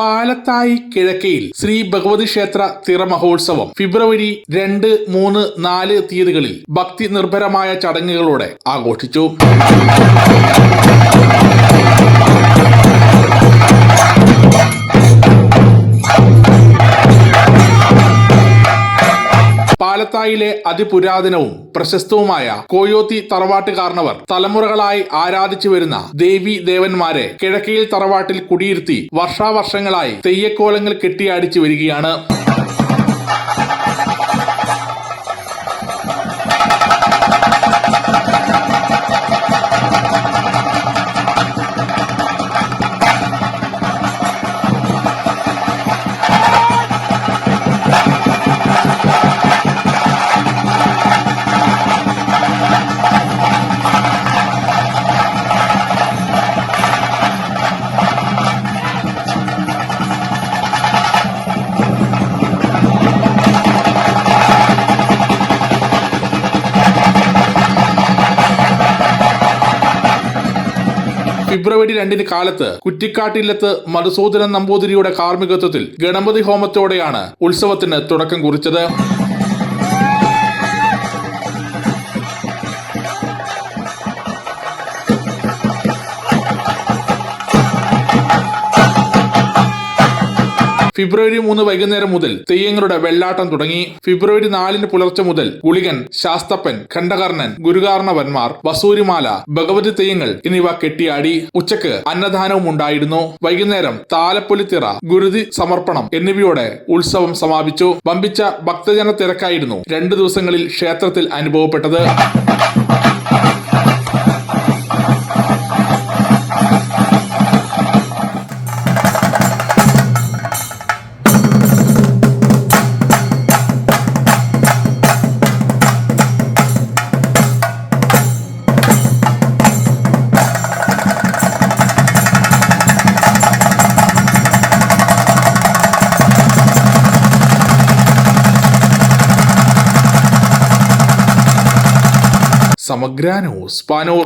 പാലത്തായി കിഴക്കയിൽ ശ്രീ ഭഗവതി ക്ഷേത്ര തിറ മഹോത്സവം ഫെബ്രുവരി 2, 3, 4 തീയതികളിൽ ഭക്തി നിർഭരമായ ചടങ്ങുകളോടെ ആഘോഷിച്ചു. പാലത്തായിലെ അതിപുരാതനവും പ്രശസ്തവുമായ കോയോത്തി തറവാട്ട് കാരണവർ തലമുറകളായി ആരാധിച്ചു വരുന്ന ദേവി ദേവന്മാരെ കിഴക്കയിൽ തറവാട്ടിൽ കുടിയിരുത്തി വർഷാവർഷങ്ങളായി തെയ്യക്കോലങ്ങൾ കെട്ടിയാടിച്ചു വരികയാണ്. ഫെബ്രുവരി 2 കാലത്ത് കുറ്റിക്കാട്ടില്ലത്ത് മധുസൂദനൻ നമ്പൂതിരിയുടെ കാർമ്മികത്വത്തിൽ ഗണപതി ഹോമത്തോടെയാണ് ഉത്സവത്തിന് തുടക്കം കുറിച്ചത്. ഫെബ്രുവരി 3 വൈകുന്നേരം മുതൽ തെയ്യങ്ങളുടെ വെള്ളാട്ടം തുടങ്ങി. ഫെബ്രുവരി 4 പുലർച്ചെ മുതൽ ഗുളികൻ, ശാസ്തപ്പൻ, ഖണ്ഡകർണൻ, ഗുരുകാർണവന്മാർ, വസൂരിമാല, ഭഗവതി തെയ്യങ്ങൾ എന്നിവ കെട്ടിയാടി. ഉച്ചക്ക് അന്നദാനവും ഉണ്ടായിരുന്നു. വൈകുന്നേരം താലപ്പൊലിത്തിറ, ഗുരുതി സമർപ്പണം എന്നിവയോടെ ഉത്സവം സമാപിച്ചു. വമ്പിച്ച ഭക്തജന തിരക്കായിരുന്നു 2 ദിവസങ്ങളിൽ ക്ഷേത്രത്തിൽ അനുഭവപ്പെട്ടത്. സമഗ്ര ന്യൂസ് പാനൂർ.